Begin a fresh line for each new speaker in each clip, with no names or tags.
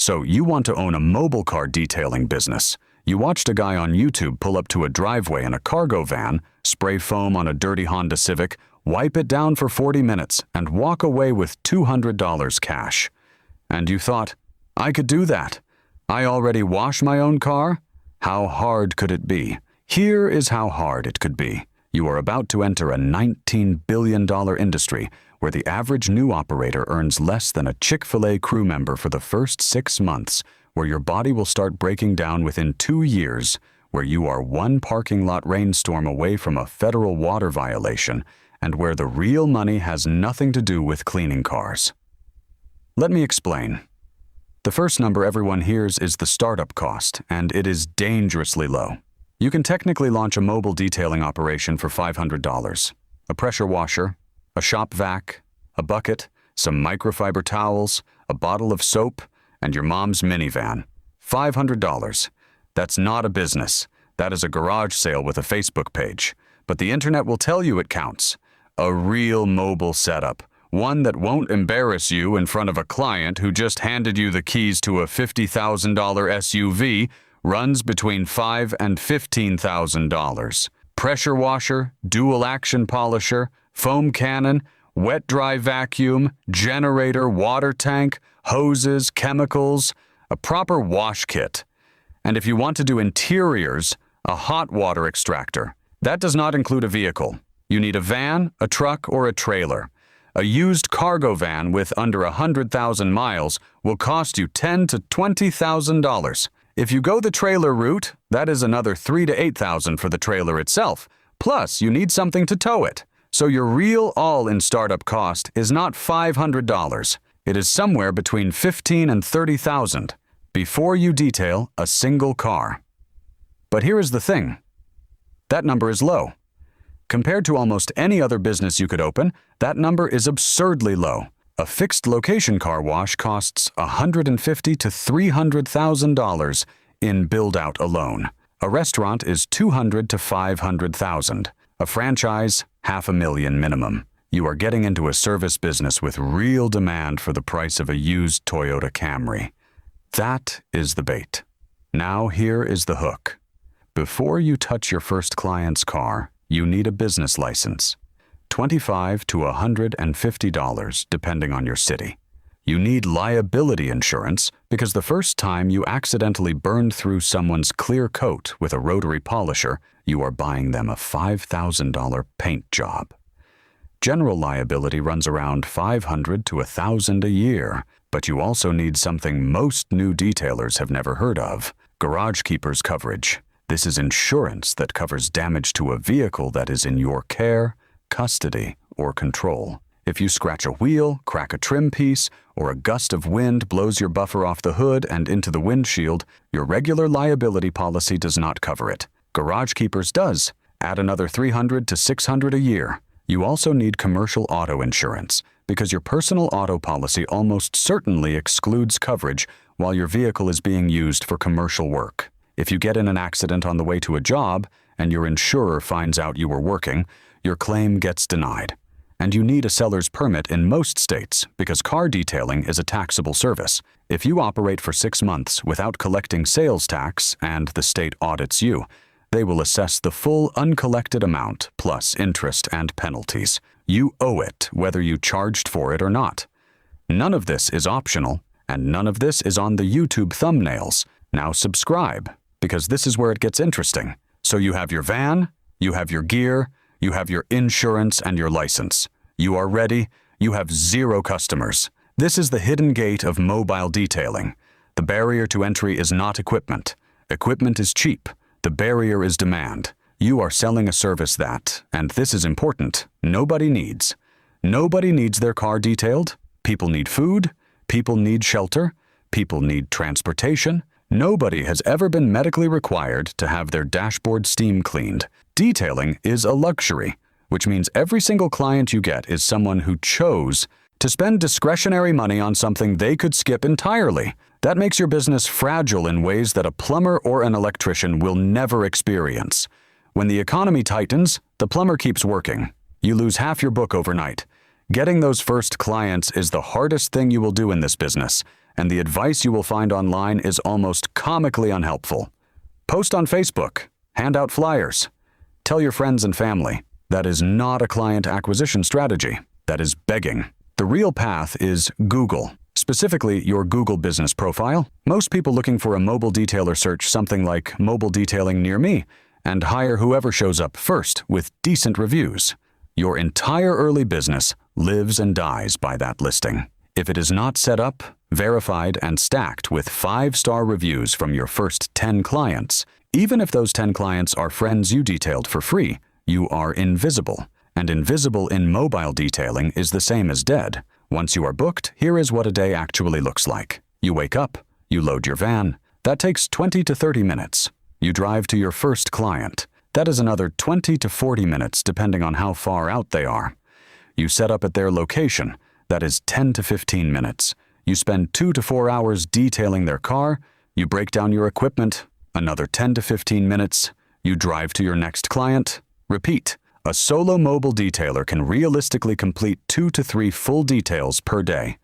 So you want to own a mobile car detailing business. You watched a guy on YouTube pull up to a driveway in a cargo van, spray foam on a dirty Honda Civic, wipe it down for 40 minutes, and walk away with $200 cash. And you thought, I could do that. I already wash my own car? How hard could it be? Here is how hard it could be. You are about to enter a $19 billion industry where the average new operator earns less than a Chick-fil-A crew member for the first 6 months, where your body will start breaking down within 2 years, where you are one parking lot rainstorm away from a federal water violation, and where the real money has nothing to do with cleaning cars. Let me explain. The first number everyone hears is the startup cost, and it is dangerously low. You can technically launch a mobile detailing operation for $500. A pressure washer, a shop vac, a bucket, some microfiber towels, a bottle of soap, and your mom's minivan. $500. That's not a business. That is a garage sale with a Facebook page. But the internet will tell you it counts. A real mobile setup. One that won't embarrass you in front of a client who just handed you the keys to a $50,000 SUV, runs between $5,000 and $15,000. Pressure washer, dual action polisher, foam cannon, wet-dry vacuum, generator, water tank, hoses, chemicals, a proper wash kit. And if you want to do interiors, a hot water extractor. That does not include a vehicle. You need a van, a truck, or a trailer. A used cargo van with under 100,000 miles will cost you $10,000 to $20,000. If you go the trailer route, that is another $3,000 to $8,000 for the trailer itself. Plus, you need something to tow it. So your real all-in startup cost is not $500. It is somewhere between $15,000 and $30,000 before you detail a single car. But here is the thing. That number is low. Compared to almost any other business you could open, that number is absurdly low. A fixed location car wash costs $150,000 to $300,000 in build-out alone. A restaurant is $200,000 to $500,000. A franchise, $500,000 minimum. You are getting into a service business with real demand for the price of a used Toyota Camry. That is the bait. Now here is the hook. Before you touch your first client's car, you need a business license. $25 to $150 depending on your city. You need liability insurance because the first time you accidentally burned through someone's clear coat with a rotary polisher, you are buying them a $5,000 paint job. General liability runs around $500 to $1,000 a year, but you also need something most new detailers have never heard of: garage keepers coverage. This is insurance that covers damage to a vehicle that is in your care, custody, or control. If you scratch a wheel, crack a trim piece, or a gust of wind blows your buffer off the hood and into the windshield, your regular liability policy does not cover it. Garage Keepers does. Add another $300 to $600 a year. You also need commercial auto insurance because your personal auto policy almost certainly excludes coverage while your vehicle is being used for commercial work. If you get in an accident on the way to a job and your insurer finds out you were working, your claim gets denied. And you need a seller's permit in most states because car detailing is a taxable service. If you operate for 6 months without collecting sales tax and the state audits you, they will assess the full uncollected amount plus interest and penalties. You owe it whether you charged for it or not. None of this is optional, and none of this is on the YouTube thumbnails. Now subscribe, because this is where it gets interesting. So you have your van, you have your gear, you have your insurance and your license. You are ready. You have 0 customers. This is the hidden gate of mobile detailing. The barrier to entry is not equipment. Equipment is cheap. The barrier is demand. You are selling a service that, and this is important, nobody needs. Nobody needs their car detailed. People need food. People need shelter. People need transportation. Nobody has ever been medically required to have their dashboard steam cleaned. Detailing is a luxury, which means every single client you get is someone who chose to spend discretionary money on something they could skip entirely. That makes your business fragile in ways that a plumber or an electrician will never experience. When the economy tightens, the plumber keeps working. You lose half your book overnight. Getting those first clients is the hardest thing you will do in this business, and the advice you will find online is almost comically unhelpful. Post on Facebook, hand out flyers, tell your friends and family. That is not a client acquisition strategy. That is begging. The real path is Google, specifically your Google business profile. Most people looking for a mobile detailer search something like mobile detailing near me and hire whoever shows up first with decent reviews. Your entire early business lives and dies by that listing. If it is not set up, verified, and stacked with 5-star reviews from your first 10 clients, even if those 10 clients are friends you detailed for free, you are invisible. And invisible in mobile detailing is the same as dead. Once you are booked, here is what a day actually looks like. You wake up, you load your van. That takes 20 to 30 minutes. You drive to your first client. That is another 20 to 40 minutes depending on how far out they are. You set up at their location. That is 10 to 15 minutes. You spend 2 to 4 hours detailing their car. You break down your equipment. Another 10 to 15 minutes. You drive to your next client. Repeat. A solo mobile detailer can realistically complete 2 to 3 full details per day.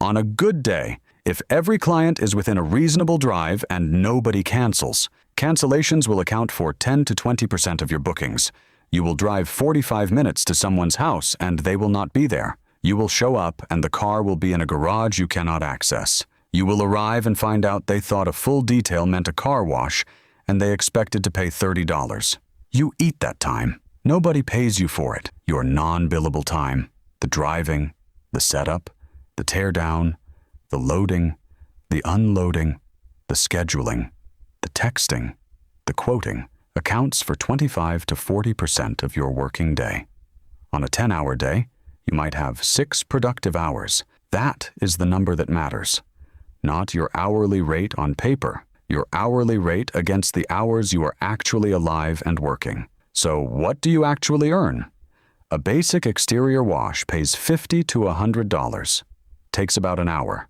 On a good day, if every client is within a reasonable drive and nobody cancels, cancellations will account for 10 to 20% of your bookings. You will drive 45 minutes to someone's house and they will not be there. You will show up and the car will be in a garage you cannot access. You will arrive and find out they thought a full detail meant a car wash and they expected to pay $30. You eat that time. Nobody pays you for it. Your non-billable time, the driving, the setup, the teardown, the loading, the unloading, the scheduling, the texting, the quoting, accounts for 25 to 40% of your working day. On a 10-hour day, you might have 6 productive hours. That is the number that matters. Not your hourly rate on paper, your hourly rate against the hours you are actually alive and working. So what do you actually earn? A basic exterior wash pays $50 to $100. Takes about an hour.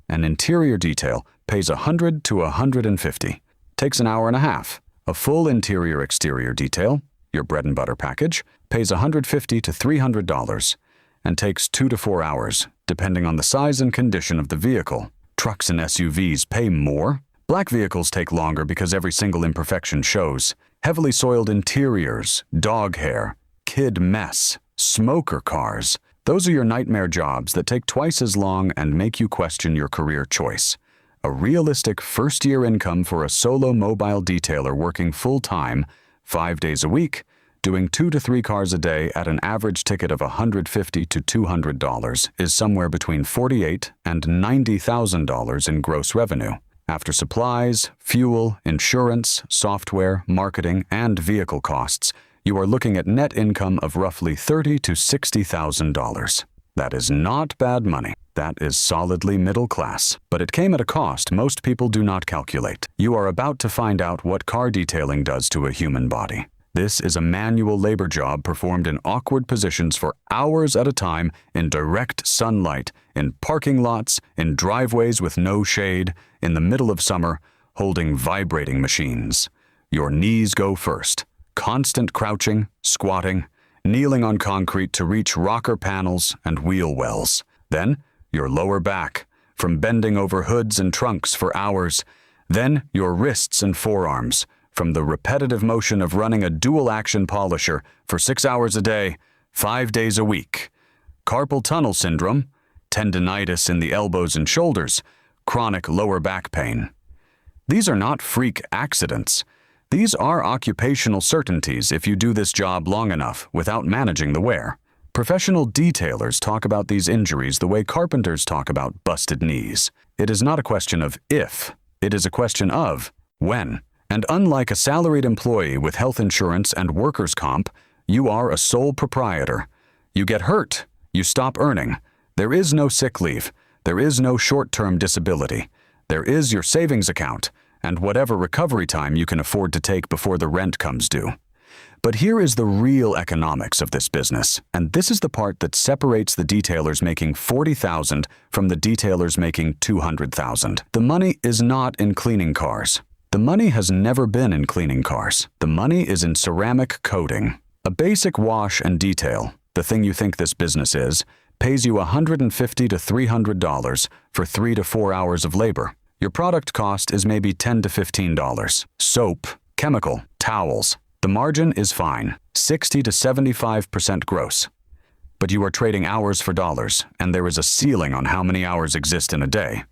An interior detail pays $100 to $150. Takes an hour and a half. A full interior exterior detail, your bread and butter package, pays $150 to $300 and takes 2 to 4 hours, depending on the size and condition of the vehicle. Trucks and SUVs pay more. Black vehicles take longer because every single imperfection shows. Heavily soiled interiors, dog hair, kid mess, smoker cars. Those are your nightmare jobs that take twice as long and make you question your career choice. A realistic first-year income for a solo mobile detailer working full-time, 5 days a week, doing 2 to 3 cars a day at an average ticket of $150 to $200 is somewhere between $48,000 and $90,000 in gross revenue. After supplies, fuel, insurance, software, marketing, and vehicle costs, you are looking at net income of roughly $30,000 to $60,000. That is not bad money. That is solidly middle class. But it came at a cost most people do not calculate. You are about to find out what car detailing does to a human body. This is a manual labor job performed in awkward positions for hours at a time in direct sunlight, in parking lots, in driveways with no shade, in the middle of summer, holding vibrating machines. Your knees go first. Constant crouching, squatting, kneeling on concrete to reach rocker panels and wheel wells. Then, your lower back, from bending over hoods and trunks for hours. Then, your wrists and forearms, from the repetitive motion of running a dual-action polisher for 6 hours a day, 5 days a week. Carpal tunnel syndrome, tendinitis in the elbows and shoulders, chronic lower back pain. These are not freak accidents. These are occupational certainties if you do this job long enough without managing the wear. Professional detailers talk about these injuries the way carpenters talk about busted knees. It is not a question of if, it is a question of when. And unlike a salaried employee with health insurance and workers' comp, you are a sole proprietor. You get hurt, you stop earning. There is no sick leave. There is no short-term disability. There is your savings account and whatever recovery time you can afford to take before the rent comes due. But here is the real economics of this business, and this is the part that separates the detailers making $40,000 from the detailers making $200,000. The money is not in cleaning cars. The money has never been in cleaning cars. The money is in ceramic coating. A basic wash and detail, the thing you think this business is, pays you $150 to $300 for 3 to 4 hours of labor. Your product cost is maybe $10 to $15. Soap, chemical, towels. The margin is fine, 60 to 75% gross. But you are trading hours for dollars, and there is a ceiling on how many hours exist in a day.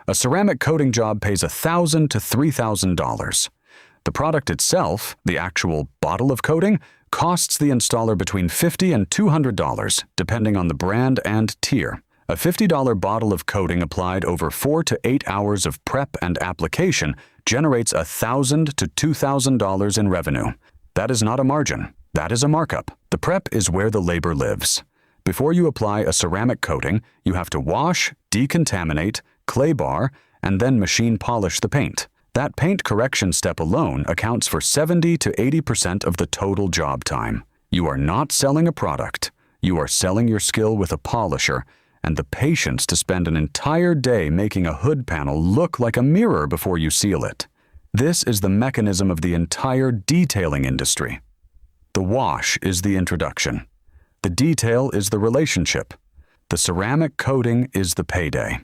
A ceramic coating job pays $1,000 to $3,000. The product itself, the actual bottle of coating, costs the installer between $50 and $200, depending on the brand and tier. A $50 bottle of coating applied over 4 to 8 hours of prep and application generates $1,000 to $2,000 in revenue. That is not a margin. That is a markup. The prep is where the labor lives. Before you apply a ceramic coating, you have to wash, decontaminate, clay bar, and then machine polish the paint. That paint correction step alone accounts for 70 to 80% of the total job time. You are not selling a product. You are selling your skill with a polisher and the patience to spend an entire day making a hood panel look like a mirror before you seal it. This is the mechanism of the entire detailing industry. The wash is the introduction. The detail is the relationship. The ceramic coating is the payday.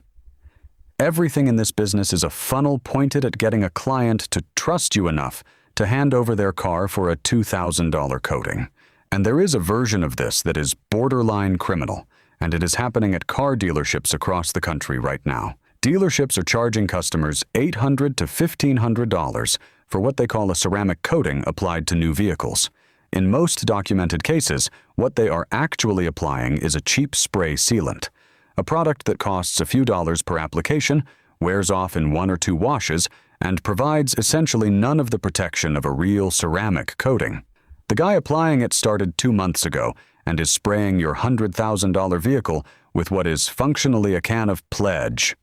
Everything in this business is a funnel pointed at getting a client to trust you enough to hand over their car for a $2,000 coating. And there is a version of this that is borderline criminal, and it is happening at car dealerships across the country right now. Dealerships are charging customers $800 to $1,500 for what they call a ceramic coating applied to new vehicles. In most documented cases, what they are actually applying is a cheap spray sealant, a product that costs a few dollars per application, wears off in 1 or 2 washes, and provides essentially none of the protection of a real ceramic coating. The guy applying it started 2 months ago and is spraying your $100,000 vehicle with what is functionally a can of Pledge.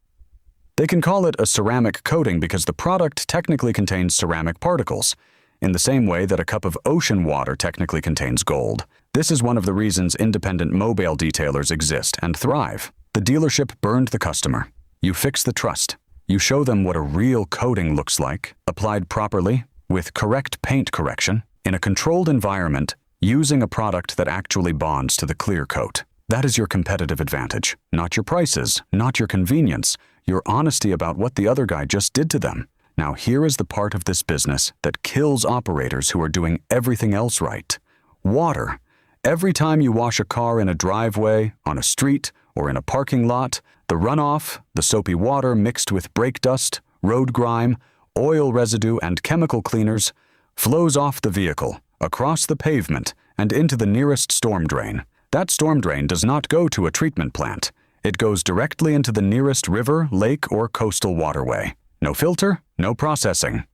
They can call it a ceramic coating because the product technically contains ceramic particles, in the same way that a cup of ocean water technically contains gold. This is one of the reasons independent mobile detailers exist and thrive. The dealership burned the customer. You fix the trust. You show them what a real coating looks like, applied properly, with correct paint correction, in a controlled environment, using a product that actually bonds to the clear coat. That is your competitive advantage. Not your prices, not your convenience, your honesty about what the other guy just did to them. Now here is the part of this business that kills operators who are doing everything else right. Water. Every time you wash a car in a driveway, on a street, or in a parking lot, the runoff, the soapy water mixed with brake dust, road grime, oil residue, and chemical cleaners, flows off the vehicle, across the pavement, and into the nearest storm drain. That storm drain does not go to a treatment plant. It goes directly into the nearest river, lake, or coastal waterway. No filter, no processing.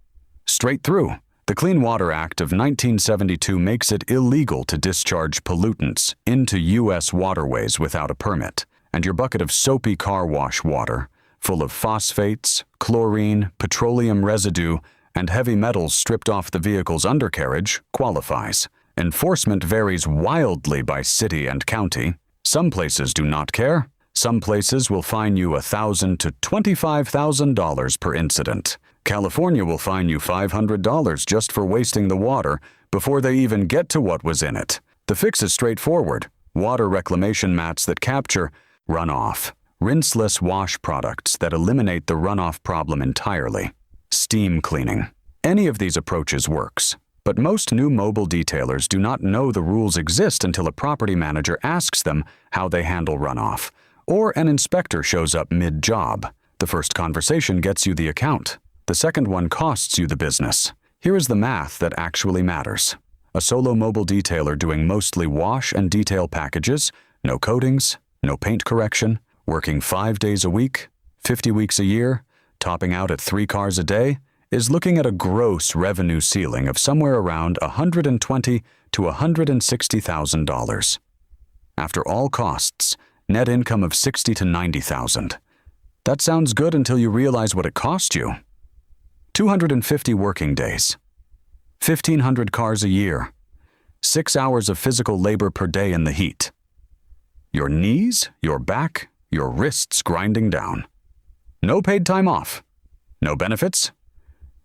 Straight through. The Clean Water Act of 1972 makes it illegal to discharge pollutants into U.S. waterways without a permit, and your bucket of soapy car wash water, full of phosphates, chlorine, petroleum residue, and heavy metals stripped off the vehicle's undercarriage, qualifies. Enforcement varies wildly by city and county. Some places do not care. Some places will fine you $1,000 to $25,000 per incident. California will fine you $500 just for wasting the water before they even get to what was in it. The fix is straightforward. Water reclamation mats that capture runoff. Rinseless wash products that eliminate the runoff problem entirely. Steam cleaning. Any of these approaches works. But most new mobile detailers do not know the rules exist until a property manager asks them how they handle runoff, or an inspector shows up mid-job. The first conversation gets you the account. The second one costs you the business. Here is the math that actually matters. A solo mobile detailer doing mostly wash and detail packages, no coatings, no paint correction, working 5 days a week, 50 weeks a year, topping out at 3 cars a day, is looking at a gross revenue ceiling of somewhere around $120,000 to $160,000. After all costs, net income of $60,000 to $90,000. That sounds good until you realize what it cost you. 250 working days, 1,500 cars a year, 6 hours of physical labor per day in the heat. Your knees, your back, your wrists grinding down. No paid time off. No benefits.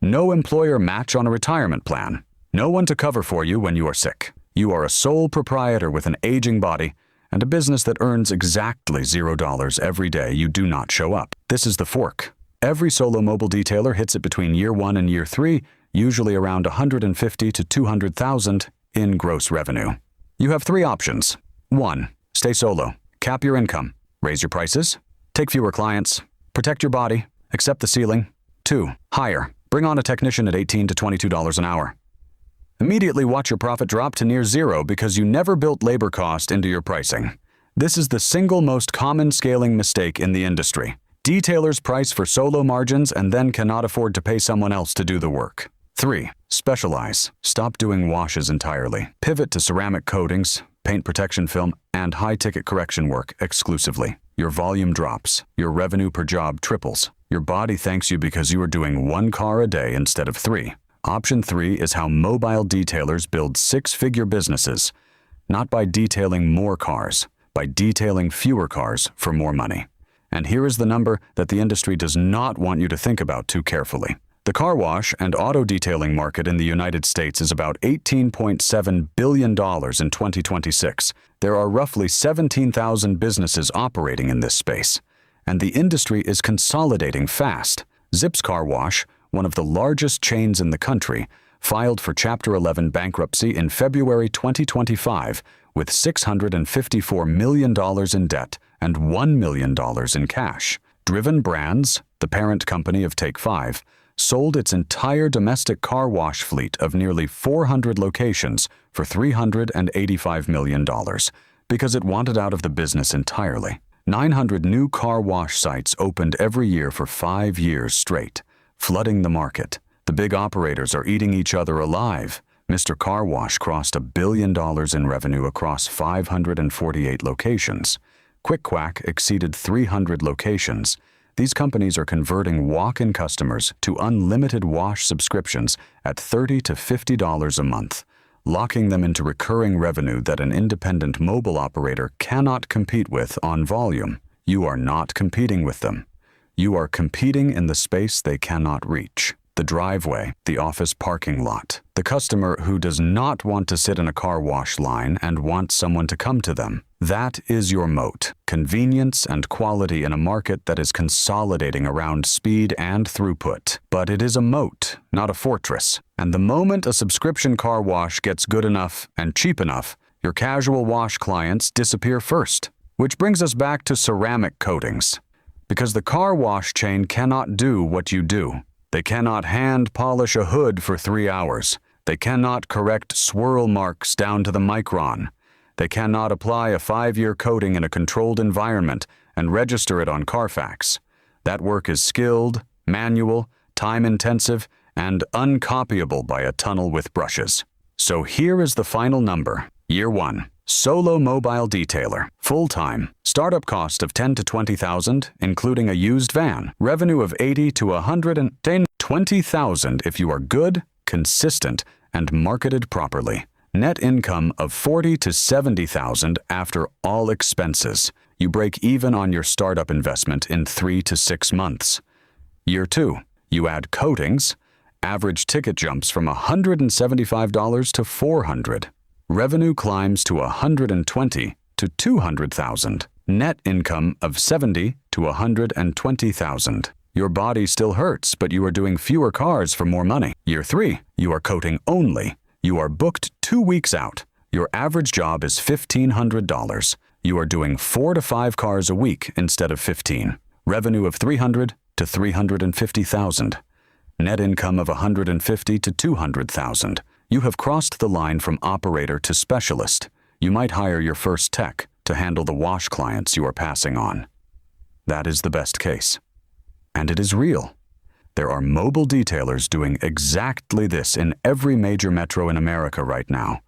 No employer match on a retirement plan. No one to cover for you when you are sick. You are a sole proprietor with an aging body, and a business that earns exactly $0 every day you do not show up. This is the fork. Every solo mobile detailer hits it between year 1 and year 3, usually around $150,000 to $200,000 in gross revenue. You have 3 options. 1. Stay solo. Cap your income. Raise your prices. Take fewer clients. Protect your body. Accept the ceiling. 2. Hire. Bring on a technician at $18 to $22 an hour. Immediately watch your profit drop to near zero because you never built labor cost into your pricing. This is the single most common scaling mistake in the industry. Detailers price for solo margins and then cannot afford to pay someone else to do the work. 3. Specialize. Stop doing washes entirely. Pivot to ceramic coatings, paint protection film, and high-ticket correction work exclusively. Your volume drops. Your revenue per job triples. Your body thanks you because you are doing 1 car a day instead of 3. Option 3 is how mobile detailers build 6-figure businesses, not by detailing more cars, by detailing fewer cars for more money. And here is the number that the industry does not want you to think about too carefully. The car wash and auto detailing market in the United States is about $18.7 billion in 2026. There are roughly 17,000 businesses operating in this space, and the industry is consolidating fast. Zips Car Wash, one of the largest chains in the country, filed for Chapter 11 bankruptcy in February 2025 with $654 million in debt and $1 million in cash. Driven Brands, the parent company of Take 5, sold its entire domestic car wash fleet of nearly 400 locations for $385 million because it wanted out of the business entirely. 900 new car wash sites opened every year for 5 years straight, flooding the market. The big operators are eating each other alive. Mr. Car Wash crossed $1 billion in revenue across 548 locations. Quick Quack exceeded 300 locations. These companies are converting walk-in customers to unlimited wash subscriptions at $30 to $50 a month, locking them into recurring revenue that an independent mobile operator cannot compete with on volume. You are not competing with them. You are competing in the space they cannot reach. The driveway, the office parking lot, the customer who does not want to sit in a car wash line and wants someone to come to them. That is your moat, convenience and quality in a market that is consolidating around speed and throughput. But it is a moat, not a fortress. And the moment a subscription car wash gets good enough and cheap enough, your casual wash clients disappear first. Which brings us back to ceramic coatings. Because the car wash chain cannot do what you do. They cannot hand polish a hood for 3 hours. They cannot correct swirl marks down to the micron. They cannot apply a 5-year coating in a controlled environment and register it on Carfax. That work is skilled, manual, time-intensive, and uncopyable by a tunnel with brushes. So here is the final number. Year 1. Solo mobile detailer. Full-time. Startup cost of $10,000 to $20,000, including a used van. Revenue of $80,000 to $120,000 if you are good, consistent, and marketed properly. Net income of $40,000 to $70,000 after all expenses. You break even on your startup investment in 3 to 6 months. Year 2. You add coatings. Average ticket jumps from $175 to $400. Revenue climbs to $120,000 to $200,000. Net income of $70,000 to $120,000. Your body still hurts, but you are doing fewer cars for more money. Year 3. You are coating only. You are booked 2 weeks out. Your average job is $1,500. You are doing 4 to 5 cars a week instead of 15. Revenue of $300,000 to $350,000. Net income of $150,000 to $200,000. You have crossed the line from operator to specialist. You might hire your first tech to handle the wash clients you are passing on. That is the best case. And it is real. There are mobile detailers doing exactly this in every major metro in America right now.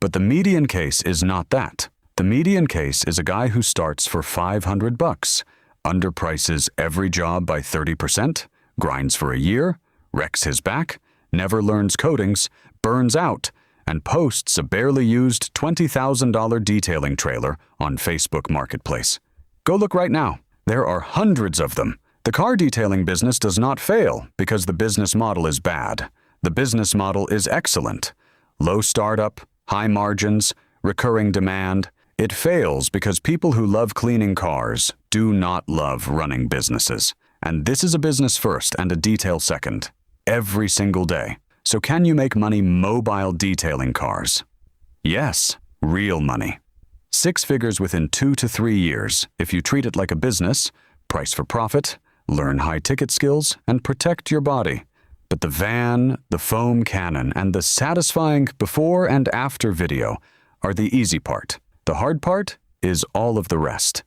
But the median case is not that. The median case is a guy who starts for $500, underprices every job by 30%, grinds for a year, wrecks his back, never learns coatings, burns out, and posts a barely used $20,000 detailing trailer on Facebook Marketplace. Go look right now. There are hundreds of them. The car detailing business does not fail because the business model is bad. The business model is excellent. Low startup, high margins, recurring demand, It fails because people who love cleaning cars do not love running businesses. And this is a business first and a detail second, every single day. So can you make money mobile detailing cars? Yes, real money. 6 figures within 2 to 3 years if you treat it like a business, price for profit, learn high-ticket skills, and protect your body. But the van, the foam cannon, and the satisfying before and after video are the easy part. The hard part is all of the rest.